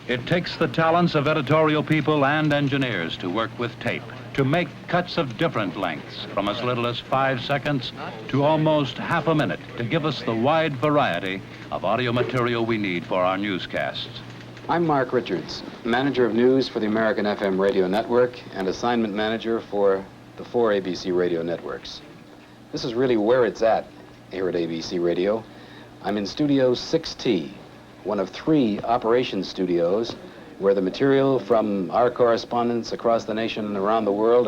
It takes the talents of editorial people and engineers to work with tape, to make cuts of different lengths, from as little as 5 seconds to almost half a minute, to give us the wide variety of audio material we need for our newscasts. I'm Mark Richards, manager of news for the American FM radio network and assignment manager for the 4 ABC radio networks. This is really where it's at here at ABC Radio. I'm in Studio 6T, one of 3 operation studios where the material from our correspondents across the nation and around the world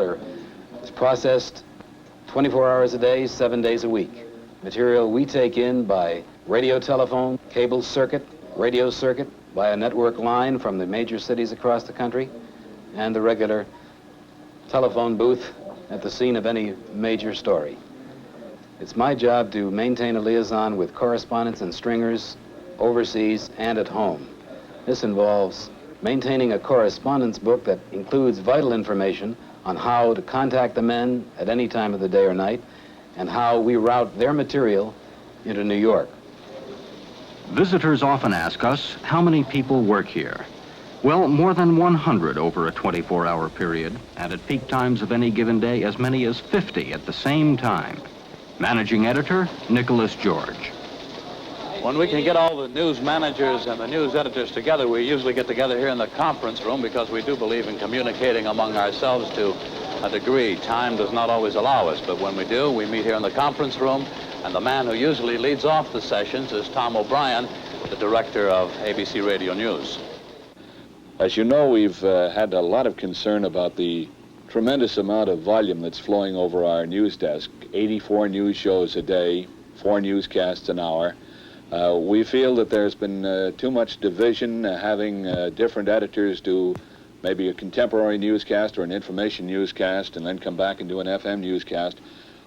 is processed 24 hours a day, 7 days a week. Material we take in by radio telephone, cable circuit, radio circuit, by a network line from the major cities across the country, and the regular telephone booth at the scene of any major story. It's my job to maintain a liaison with correspondents and stringers overseas and at home. This involves maintaining a correspondence book that includes vital information on how to contact the men at any time of the day or night and how we route their material into New York. Visitors often ask us how many people work here. Well, more than 100 over a 24-hour period, and at peak times of any given day, as many as 50 at the same time. Managing editor, Nicholas George. When we can get all the news managers and the news editors together, we usually get together here in the conference room because we do believe in communicating among ourselves to a degree. Time does not always allow us, but when we do, we meet here in the conference room, and the man who usually leads off the sessions is Tom O'Brien, the director of ABC Radio News. As you know, we've had a lot of concern about the tremendous amount of volume that's flowing over our news desk. 84 news shows a day, 4 newscasts an hour. We feel that there's been too much division, having different editors do maybe a contemporary newscast or an information newscast and then come back and do an FM newscast.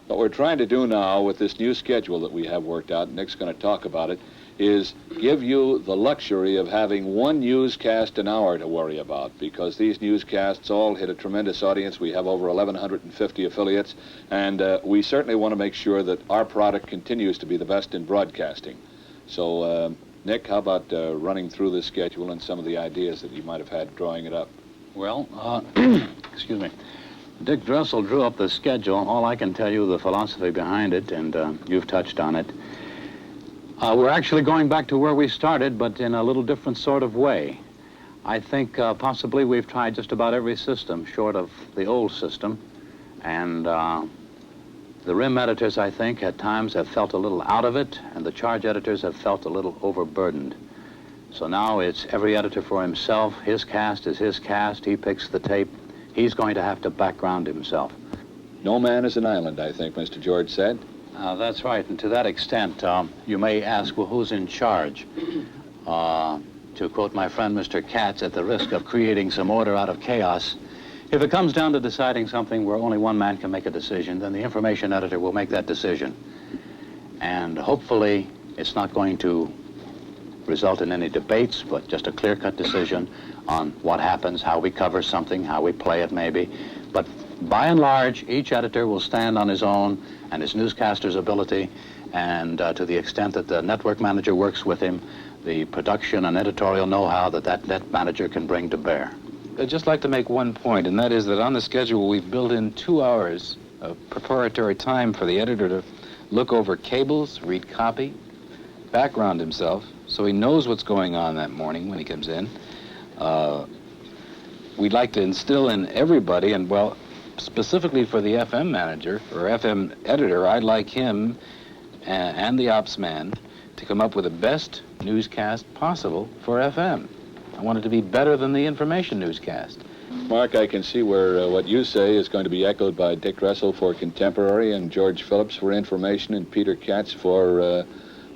What we're trying to do now with this new schedule that we have worked out, and Nick's going to talk about it, is give you the luxury of having 1 newscast an hour to worry about, because these newscasts all hit a tremendous audience. We have over 1,150 affiliates, and we certainly want to make sure that our product continues to be the best in broadcasting. So, Nick, how about running through this schedule and some of the ideas that you might have had drawing it up? Well, excuse me. Dick Dressel drew up the schedule. All I can tell you the philosophy behind it, and you've touched on it. We're actually going back to where we started, but in a little different sort of way. I think possibly we've tried just about every system short of the old system, and the RIM editors, I think, at times have felt a little out of it, and the charge editors have felt a little overburdened. So now it's every editor for himself. His cast is his cast. He picks the tape. He's going to have to background himself. No man is an island, I think Mr. George said. That's right, and to that extent, you may ask, well, who's in charge? To quote my friend Mr. Katz, at the risk of creating some order out of chaos, if it comes down to deciding something where only one man can make a decision, then the information editor will make that decision. And hopefully it's not going to result in any debates, but just a clear-cut decision on what happens, how we cover something, how we play it maybe. But by and large, each editor will stand on his own and his newscaster's ability, and to the extent that the network manager works with him, the production and editorial know-how that net manager can bring to bear. I'd just like to make one point, and that is that on the schedule we've built in 2 hours of preparatory time for the editor to look over cables, read copy, background himself, so he knows what's going on that morning when he comes in. We'd like to instill in everybody, and well, specifically for the FM manager or FM editor, I'd like him and the ops man to come up with the best newscast possible for FM. I want it to be better than the information newscast. Mark, I can see where what you say is going to be echoed by Dick Dressel for contemporary and George Phillips for information and Peter Katz for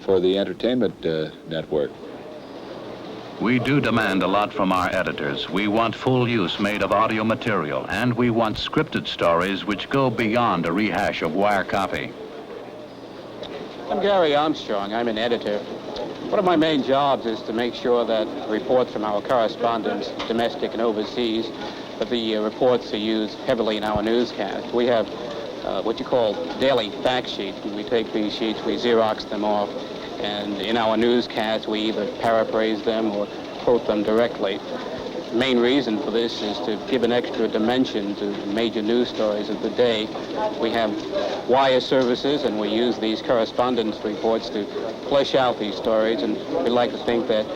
the entertainment network. We do demand a lot from our editors. We want full use made of audio material, and we want scripted stories which go beyond a rehash of wire copy. I'm Gary Armstrong. I'm an editor. One of my main jobs is to make sure that reports from our correspondents, domestic and overseas, that the reports are used heavily in our newscast. We have what you call daily fact sheets. When we take these sheets, we Xerox them off, and in our newscast, we either paraphrase them or quote them directly. The main reason for this is to give an extra dimension to the major news stories of the day. We have wire services, and we use these correspondence reports to flesh out these stories, and we like to think that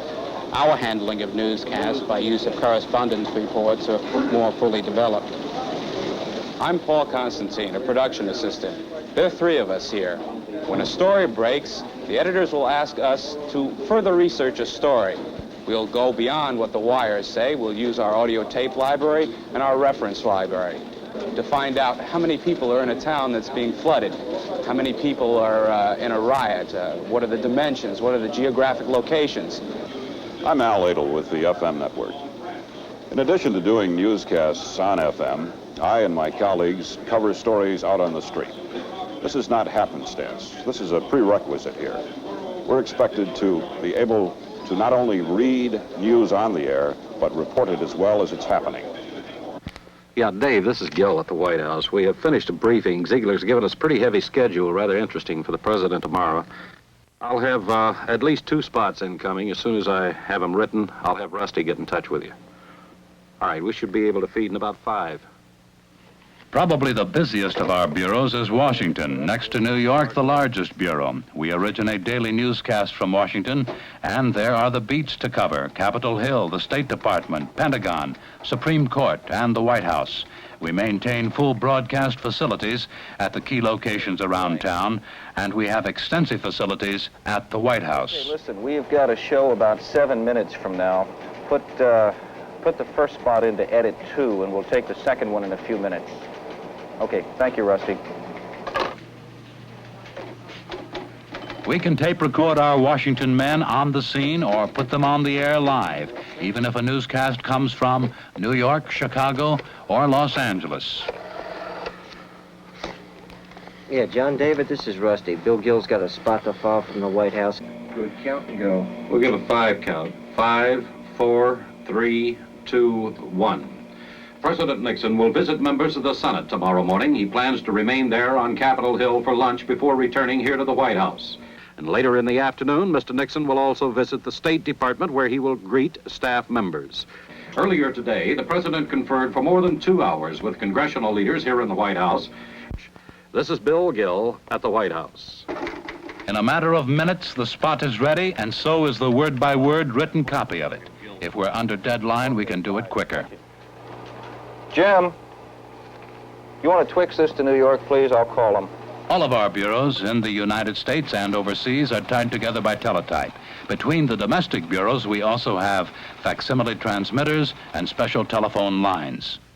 our handling of newscasts by use of correspondence reports are more fully developed. I'm Paul Constantine, a production assistant. There are three of us here. When a story breaks, the editors will ask us to further research a story. We'll go beyond what the wires say. We'll use our audio tape library and our reference library to find out how many people are in a town that's being flooded, how many people are in a riot, what are the dimensions, what are the geographic locations. I'm Al Adel with the FM network. In addition to doing newscasts on FM, I and my colleagues cover stories out on the street. This is not happenstance. This is a prerequisite here. We're expected to be able to not only read news on the air, but report it as well as it's happening. Yeah, Dave, this is Gil at the White House. We have finished a briefing. Ziegler's given us a pretty heavy schedule, rather interesting for the president tomorrow. I'll have at least 2 spots incoming. As soon as I have them written, I'll have Rusty get in touch with you. All right, we should be able to feed in about 5. Probably the busiest of our bureaus is Washington. Next to New York, the largest bureau. We originate daily newscasts from Washington, and there are the beats to cover: Capitol Hill, the State Department, Pentagon, Supreme Court, and the White House. We maintain full broadcast facilities at the key locations around town, and we have extensive facilities at the White House. Hey, listen, we've got a show about 7 minutes from now. Put the first spot into edit 2, and we'll take the second one in a few minutes. Okay, thank you, Rusty. We can tape record our Washington men on the scene or put them on the air live, even if a newscast comes from New York, Chicago, or Los Angeles. Yeah, John David, this is Rusty. Bill Gill's got a spot to fall from the White House. Good, count and go. We'll give a 5 count. 5, 4, 3, 2, 1. President Nixon will visit members of the Senate tomorrow morning. He plans to remain there on Capitol Hill for lunch before returning here to the White House. And later in the afternoon, Mr. Nixon will also visit the State Department, where he will greet staff members. Earlier today, the president conferred for more than 2 hours with congressional leaders here in the White House. This is Bill Gill at the White House. In a matter of minutes, the spot is ready, and so is the word-by-word written copy of it. If we're under deadline, we can do it quicker. Jim, you want to Twix this to New York, please? I'll call them. All of our bureaus in the United States and overseas are tied together by teletype. Between the domestic bureaus, we also have facsimile transmitters and special telephone lines.